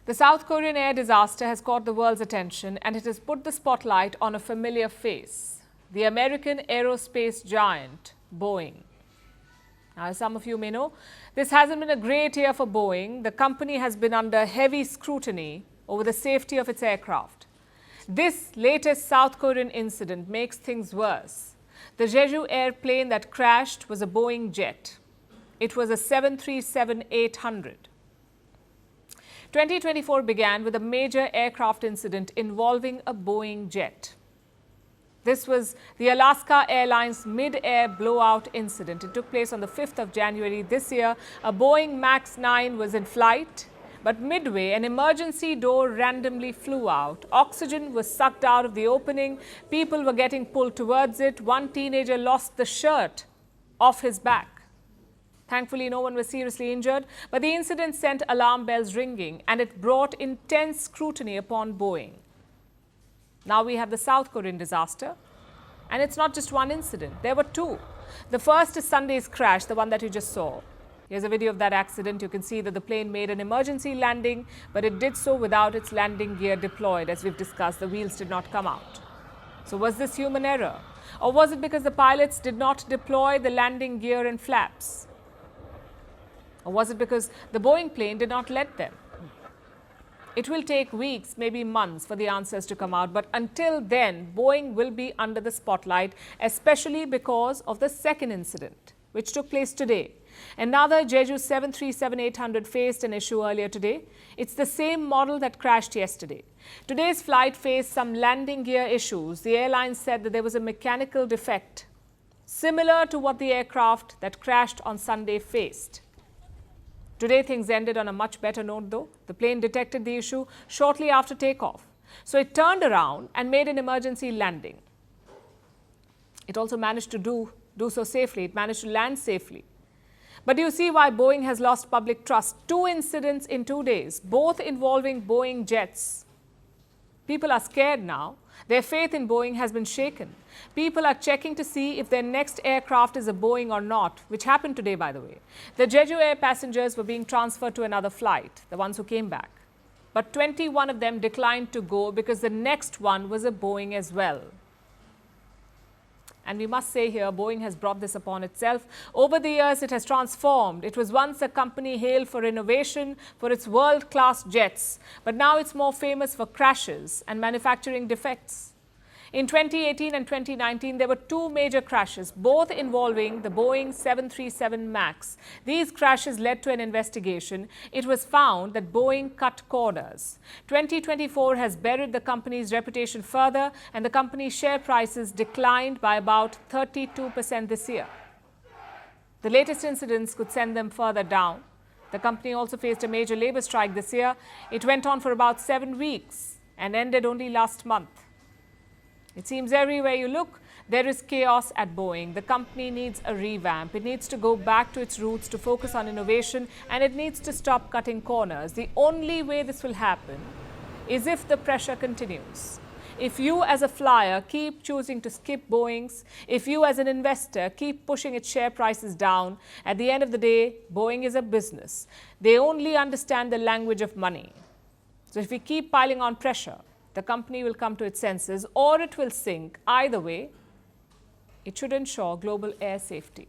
The South Korean air disaster has caught the world's attention and it has put the spotlight on a familiar face, the American aerospace giant, Boeing. Now, as some of you may know, this hasn't been a great year for Boeing. The company has been under heavy scrutiny over the safety of its aircraft. This latest South Korean incident makes things worse. The Jeju airplane that crashed was a Boeing jet. It was a 737-800. 2024 began with a major aircraft incident involving a Boeing jet. This was the Alaska Airlines mid-air blowout incident. It took place on the 5th of January this year. A Boeing MAX 9 was in flight, but midway, an emergency door randomly flew out. Oxygen was sucked out of the opening. People were getting pulled towards it. One teenager lost the shirt off his back. Thankfully, no one was seriously injured, but the incident sent alarm bells ringing and it brought intense scrutiny upon Boeing. Now we have the South Korean disaster, and it's not just one incident. There were two. The first is Sunday's crash, the one that you just saw. Here's a video of that accident. You can see that the plane made an emergency landing, but it did so without its landing gear deployed. As we've discussed, the wheels did not come out. So was this human error? Or was it because the pilots did not deploy the landing gear and flaps? Or was it because the Boeing plane did not let them? It will take weeks, maybe months, for the answers to come out. But until then, Boeing will be under the spotlight, especially because of the second incident, which took place today. Another Jeju 737-800 faced an issue earlier today. It's the same model that crashed yesterday. Today's flight faced some landing gear issues. The airline said that there was a mechanical defect, similar to what the aircraft that crashed on Sunday faced. Today, things ended on a much better note, though. The plane detected the issue shortly after takeoff. So it turned around and made an emergency landing. It also managed to do so safely. It managed to land safely. But do you see why Boeing has lost public trust? Two incidents in 2 days, both involving Boeing jets. People are scared now. Their faith in Boeing has been shaken. People are checking to see if their next aircraft is a Boeing or not, which happened today, by the way. The Jeju Air passengers were being transferred to another flight, the ones who came back. But 21 of them declined to go because the next one was a Boeing as well. And we must say here, Boeing has brought this upon itself. Over the years, it has transformed. It was once a company hailed for innovation, for its world-class jets. But now it's more famous for crashes and manufacturing defects. In 2018 and 2019, there were two major crashes, both involving the Boeing 737 MAX. These crashes led to an investigation. It was found that Boeing cut corners. 2024 has buried the company's reputation further, and the company's share prices declined by about 32% this year. The latest incidents could send them further down. The company also faced a major labor strike this year. It went on for about 7 weeks and ended only last month. It seems everywhere you look, there is chaos at Boeing. The company needs a revamp. It needs to go back to its roots to focus on innovation, and it needs to stop cutting corners. The only way this will happen is if the pressure continues. If you as a flyer keep choosing to skip Boeings, if you as an investor keep pushing its share prices down, at the end of the day, Boeing is a business. They only understand the language of money. So if we keep piling on pressure, the company will come to its senses or it will sink. Either way, it should ensure global air safety.